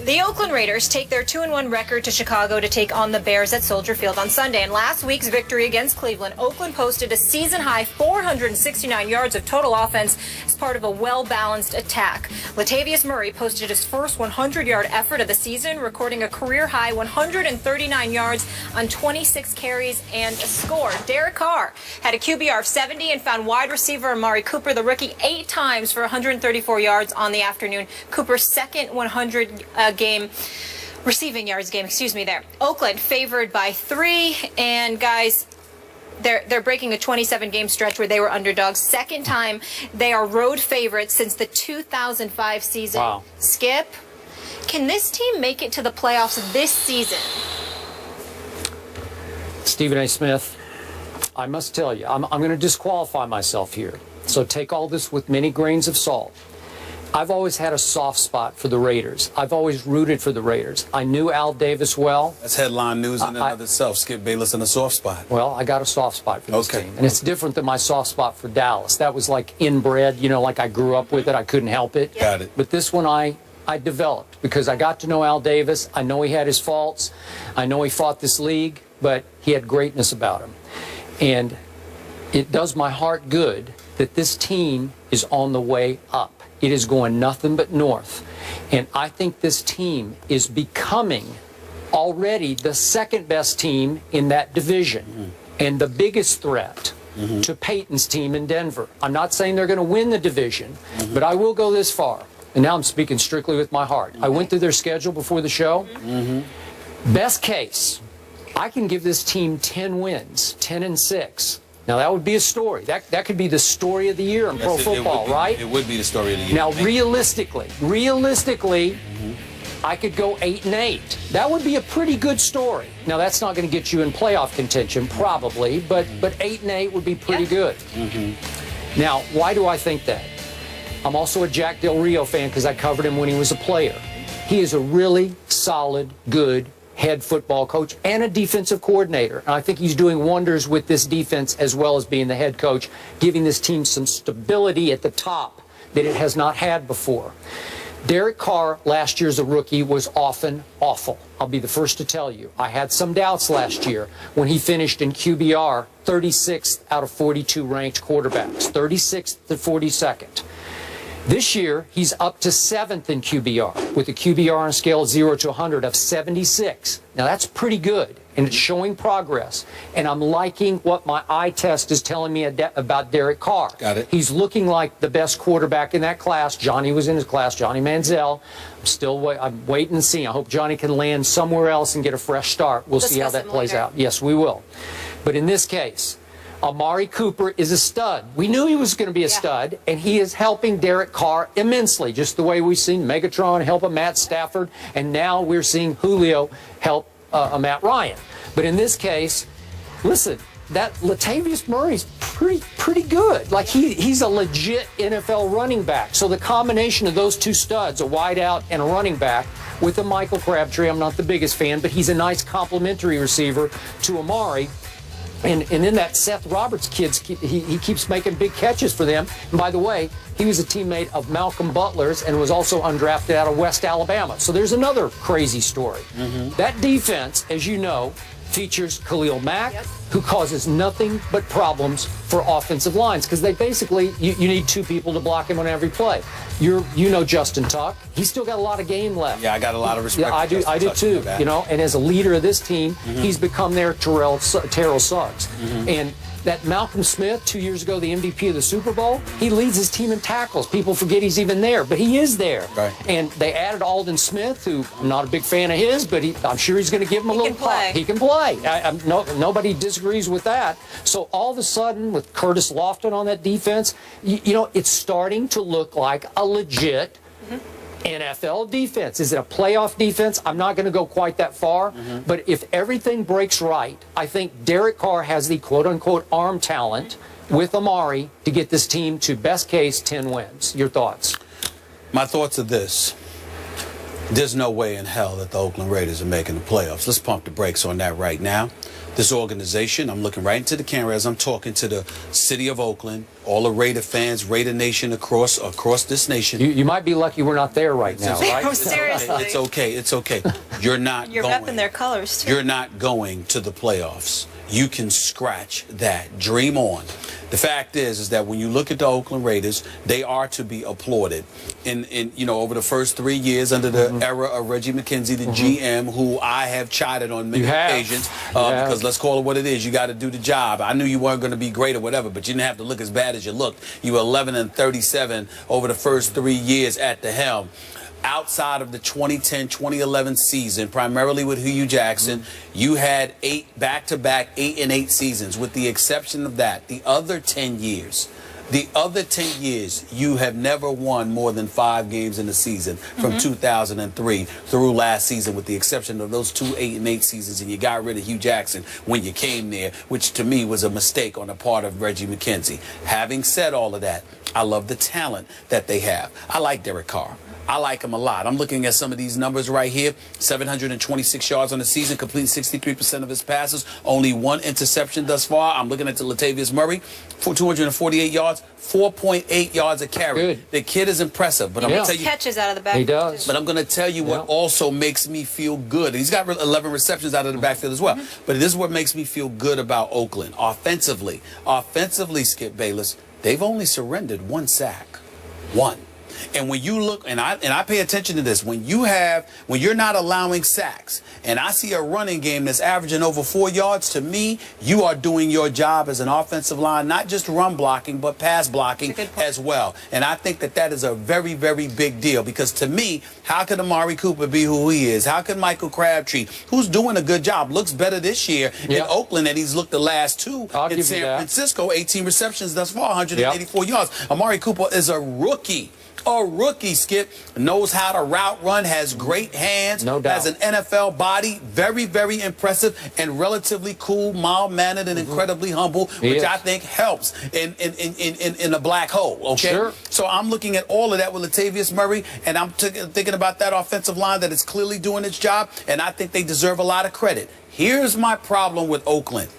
The Oakland Raiders take their 2-1 record to Chicago to take on the Bears at Soldier Field on Sunday. In last week's victory against Cleveland, Oakland posted a season-high 469 yards of total offense as part of a well-balanced attack. Latavius Murray posted his first 100-yard effort of the season, recording a career-high 139 yards on 26 carries and a score. Derek Carr had a QBR of 70 and found wide receiver Amari Cooper, the rookie, 8 times for 134 yards on the afternoon. Cooper's second 100 receiving yards game, there. Oakland favored by 3, and guys, they're breaking a 27-game stretch where they were underdogs. Second time they are road favorites since the 2005 season. Wow. Skip, can this team make it to the playoffs this season? Stephen A. Smith, I must tell you, I'm going to disqualify myself here. So take all this with many grains of salt. I've always had a soft spot for the Raiders. I've always rooted for the Raiders. I knew Al Davis well. That's headline news in and of itself. Skip Bayless in a soft spot. Well, I got a soft spot for this team. And it's different than my soft spot for Dallas. That was like inbred, you know, like I grew up with it. I couldn't help it. Got it. But this one I developed because I got to know Al Davis. I know he had his faults. I know he fought this league, but he had greatness about him. And it does my heart good that this team is on the way up. It is going nothing but north. And I think this team is becoming already the second best team in that division and the biggest threat to Peyton's team in Denver. I'm not saying they're going to win the division, but I will go this far. And now I'm speaking strictly with my heart. I went through their schedule before the show. Best case, I can give this team 10 wins, 10-6. Now, that would be a story. That could be the story of the year in pro football, right? It would be the story of the year. Now, realistically, I could go 8-8. That would be a pretty good story. Now, that's not going to get you in playoff contention, probably, but 8-8 would be pretty good. Now, why do I think that? I'm also a Jack Del Rio fan because I covered him when he was a player. He is a really solid, good head football coach and a defensive coordinator. And I think he's doing wonders with this defense as well as being the head coach, giving this team some stability at the top that it has not had before. Derek Carr last year as a rookie was often awful. I'll be the first to tell you. I had some doubts last year when he finished in QBR 36th out of 42 ranked quarterbacks, 36th to 42nd. This year, he's up to 7th in QBR, with a QBR on a scale of 0 to 100 of 76. Now, that's pretty good, and it's showing progress. And I'm liking what my eye test is telling me about Derek Carr. Got it. He's looking like the best quarterback in that class. Johnny was in his class, Johnny Manziel. I'm waiting and seeing. I hope Johnny can land somewhere else and get a fresh start. We'll see how that plays out. Yes, we will. But in this case, Amari Cooper is a stud. We knew he was going to be a stud, and he is helping Derek Carr immensely, just the way we've seen Megatron help a Matt Stafford, and now we're seeing Julio help a Matt Ryan. But in this case, listen, that Latavius Murray's pretty good. Like, he's a legit NFL running back. So the combination of those two studs, a wideout and a running back, with a Michael Crabtree, I'm not the biggest fan, but he's a nice complementary receiver to Amari. And then that Seth Roberts kid, he keeps making big catches for them. And by the way, he was a teammate of Malcolm Butler's and was also undrafted out of West Alabama. So there's another crazy story. That defense, as you know, features Khalil Mack, who causes nothing but problems for offensive lines because they basically, you need 2 people to block him on every play. You know Justin Tuck. He's still got a lot of game left. Yeah, I got a lot of respect. Yeah, I do too. You know, and as a leader of this team, he's become their Terrell Suggs. And that Malcolm Smith, 2 years ago, the MVP of the Super Bowl, he leads his team in tackles. People forget he's even there, but he is there. Right. And they added Aldon Smith, who I'm not a big fan of his, but I'm sure he's going to give him a little pop. He can play. Nobody disagrees with that. So all of a sudden, with Curtis Lofton on that defense, you know, it's starting to look like a legit NFL defense. Is it a playoff defense? I'm not going to go quite that far, but if everything breaks right, I think Derek Carr has the quote-unquote arm talent with Amari to get this team to, best case, 10 wins. Your thoughts? My thoughts are this. There's no way in hell that the Oakland Raiders are making the playoffs. Let's pump the brakes on that right now. this organization. I'm looking right into the camera as I'm talking to the city of Oakland, all the Raider fans, Raider Nation across this nation. You might be lucky we're not there right now, right? Seriously. It's okay. It's okay. You're not You're going. repping their colors, too. You're not going to the playoffs. You can scratch that. Dream on. The fact is that when you look at the Oakland Raiders, they are to be applauded. In over the first 3 years under the era of Reggie McKenzie, the GM, who I have chided on many occasions, because let's call it what it is. You got to do the job. I knew you weren't going to be great or whatever, but you didn't have to look as bad as you looked. You were 11-37 over the first 3 years at the helm. Outside of the 2010-2011 season, primarily with Hugh Jackson, you had 8 back-to-back 8-8 seasons. With the exception of that, the other 10 years, you have never won more than 5 games in the season from 2003 through last season, with the exception of those 2 8-8 seasons. And you got rid of Hugh Jackson when you came there, which to me was a mistake on the part of Reggie McKenzie. Having said all of that, I love the talent that they have. I like Derek Carr. I like him a lot. I'm looking at some of these numbers right here. 726 yards on the season, completing 63% of his passes. Only 1 interception thus far. I'm looking at the Latavius Murray for 248 yards, 4.8 yards a carry. Good. The kid is impressive, but I'm going to tell you. Catches out of the back. He does. But I'm going to tell you what also makes me feel good. He's got 11 receptions out of the backfield as well. But this is what makes me feel good about Oakland. Offensively, Skip Bayless, they've only surrendered 1 sack. 1. And when you look, and I pay attention to this, when you're not allowing sacks, and I see a running game that's averaging over 4 yards, to me, you are doing your job as an offensive line, not just run blocking, but pass blocking as well. And I think that is a very, very big deal, because to me, how could Amari Cooper be who he is? How could Michael Crabtree, who's doing a good job, looks better this year in Oakland than he's looked the last 2 in San Francisco, 18 receptions thus far, 184 yards. Amari Cooper is a rookie. Skip, knows how to route run, has great hands, no doubt. has an NFL body, very, very impressive, and relatively cool, mild-mannered, and incredibly humble, which I think helps in a black hole, okay? Sure. So I'm looking at all of that with Latavius Murray, and I'm thinking about that offensive line that is clearly doing its job, and I think they deserve a lot of credit. Here's my problem with Oakland.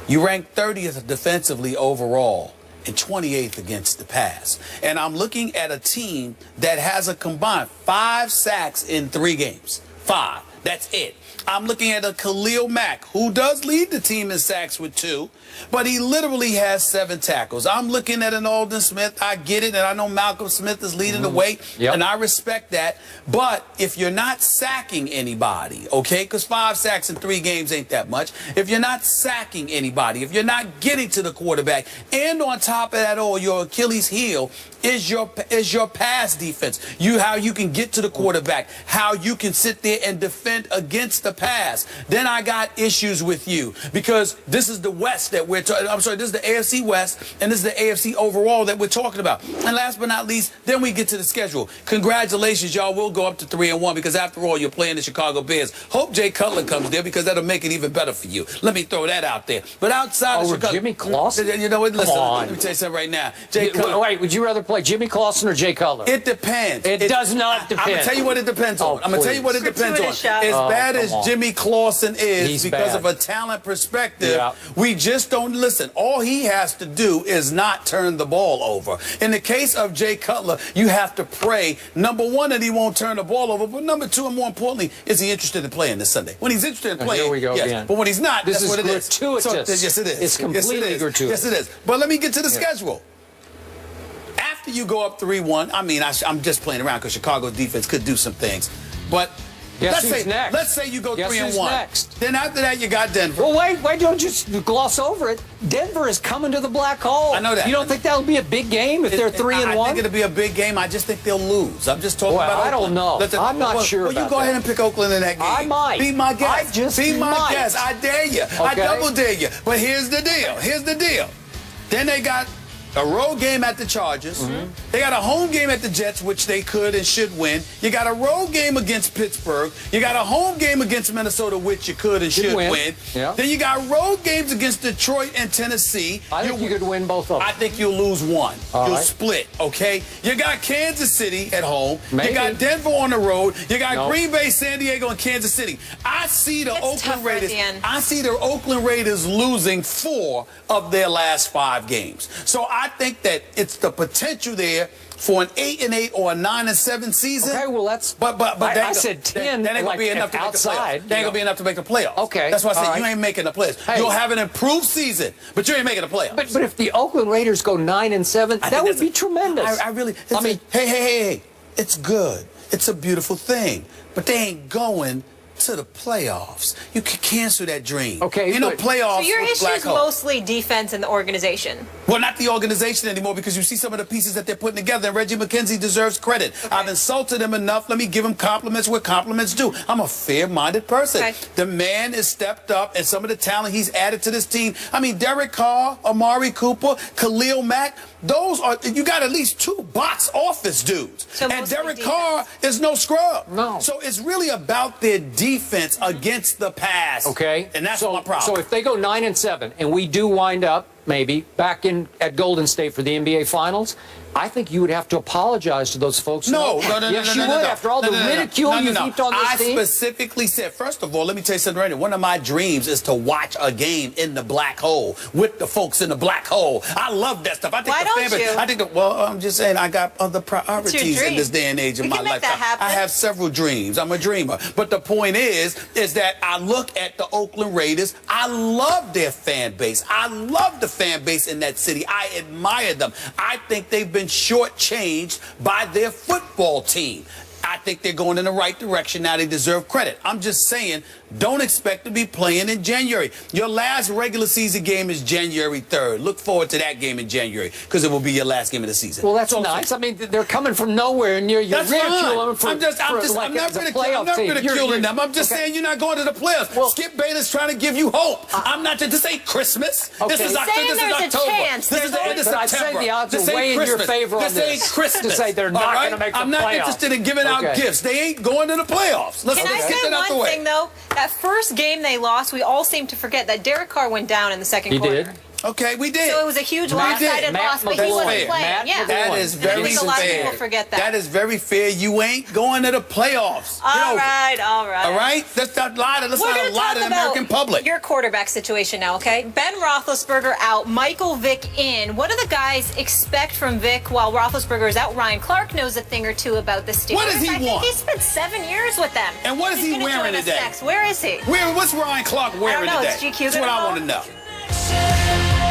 You rank 30th defensively overall and 28th against the pass. And I'm looking at a team that has a combined 5 sacks in 3 games. 5. That's it. I'm looking at a Khalil Mack, who does lead the team in sacks with 2, but he literally has 7 tackles. I'm looking at an Aldon Smith. I get it, and I know Malcolm Smith is leading the way, and I respect that. But if you're not sacking anybody, okay, because 5 sacks in 3 games ain't that much. If you're not sacking anybody, if you're not getting to the quarterback, and on top of that all, your Achilles heel is your pass defense. How you can get to the quarterback, how you can sit there and defend against the pass. Then I got issues with you, because this is the West that we're talking. I'm sorry, this is the AFC West, and this is the AFC overall that we're talking about. And last but not least, then we get to the schedule. Congratulations, y'all will go up to 3-1, because after all, you're playing the Chicago Bears. Hope Jay Cutler comes there, because that'll make it even better for you. Let me throw that out there. But outside of Chicago, Jimmy Clausen? You know what? Listen, let me tell you something right now. Jay Cutler. Wait, would you rather play Jimmy Clausen or Jay Cutler? It depends. It does not depend. I'm going to tell you what it depends on. I'm going to tell you what it depends on. As bad as Jimmy Clausen is, because of a talent perspective, we just don't listen. All he has to do is not turn the ball over. In the case of Jay Cutler, you have to pray, number 1, that he won't turn the ball over, but number 2, and more importantly, is he interested in playing this Sunday? When he's interested in playing, here we go again. But when he's not, this that's what it is. Gratuitous. So, yes, it is. It's completely gratuitous. Yes, it is. But let me get to the schedule. After you go up 3-1, I mean, I'm just playing around, because Chicago's defense could do some things. But let's say you go 3-1. Next? Then after that, you got Denver. Well, wait, don't just gloss over it. Denver is coming to the black hole. I know that. You don't think that'll be a big game if they're 3-1? I think it'll be a big game. I just think they'll lose. I'm just talking about Oakland. I don't know. I'm not sure about that. Well, you go ahead and pick Oakland in that game. I might. Be my guest. Be my guest. I dare you. Okay. I double dare you. But here's the deal. Then they got a road game at the Chargers. They got a home game at the Jets, which they could and should win. You got a road game against Pittsburgh. You got a home game against Minnesota, which you could and should win. Yeah. Then you got road games against Detroit and Tennessee. I think you could win both of them. I think you'll lose one. All you'll right. split, okay? You got Kansas City at home. Maybe. You got Denver on the road. You got Green Bay, San Diego, and Kansas City. I see the Oakland Raiders. I see the Oakland Raiders losing 4 of their last 5 games. So I think that it's the potential there for an 8-8 or a 9-7 season. Okay, well that's. But I said 10. That ain't gonna be enough to make the playoffs. That ain't gonna be enough to make the playoffs. Okay, that's why I said right. you ain't making the playoffs. Hey. You'll have an improved season, but you ain't making the playoffs. But if the Oakland Raiders go 9-7, that would be tremendous. I really. I mean, hey, it's good. It's a beautiful thing, but they ain't going to the playoffs. You can cancel that dream. Okay, you know, playoffs. So your with issue black is hole. mostly defense in the organization. Well, not the organization anymore, because you see some of the pieces that they're putting together, and Reggie McKenzie deserves credit. Okay. I've insulted him enough. Let me give him compliments where compliments due. I'm a fair-minded person. Okay. The man has stepped up, and some of the talent he's added to this team. I mean, Derek Carr, Amari Cooper, Khalil Mack, those are, you got at least 2 box office dudes. So and mostly Derek defense. Carr is no scrub. No. So it's really about their defense against the pass. okay. And that's so, my problem. So if they go 9-7 and we do wind up maybe back at Golden State for the NBA Finals, I think you would have to apologize to those folks. No. Yes, you would. After all the ridicule you heaped on this team. I specifically said, first of all, let me tell you something right now. One of my dreams is to watch a game in the black hole with the folks in the black hole. I love that stuff. I think Why don't you? I think well, I'm just saying I got other priorities in this day and age of We my can make life. that happen. I have several dreams. I'm a dreamer. But the point is that I look at the Oakland Raiders. I love their fan base. I love the fan base in that city. I admire them. I think they've been shortchanged by their football team. I think they're going in the right direction now. They deserve credit. I'm just saying, don't expect to be playing in January. Your last regular season game is January 3rd. Look forward to that game in January, because it will be your last game of the season. Well, that's nice. I mean, they're coming from nowhere near you. That's ridiculing fine. I'm not ridiculing them. I'm just saying you're not going to the playoffs. Well, Skip Bayless trying to give you hope. I'm not. This ain't Christmas. Okay. This is Saying October. there's a chance. This is the end of But I'd September. say the odds This are way ain't in your Christmas. favor on This this. ain't Christmas. To say they're not All right? going to make the I'm not playoffs. interested in giving out gifts. They ain't going to the playoffs. Let's Can I get say that out the one way. thing, though? That first game they lost, we all seem to forget that Derek Carr went down in the second He quarter. did. Okay, we did. So it was a huge Matt lopsided did. loss, but Matt he wasn't fair. playing. Matt Yeah. That is And I very think a lot of fair. people forget that. That is very fair. You ain't going to the playoffs. All right. All right? Let's not lie to, We're going to talk to the about American public. your quarterback situation now, okay? Ben Roethlisberger out, Michael Vick in. What do the guys expect from Vick while Roethlisberger is out? Ryan Clark knows a thing or two about the Steelers. What does he I think want? he spent 7 years with them. And what is He's he gonna wearing join us today? next. Where is he? What's Ryan Clark wearing I don't know. today? Is GQ That's gonna what I call want to him? know.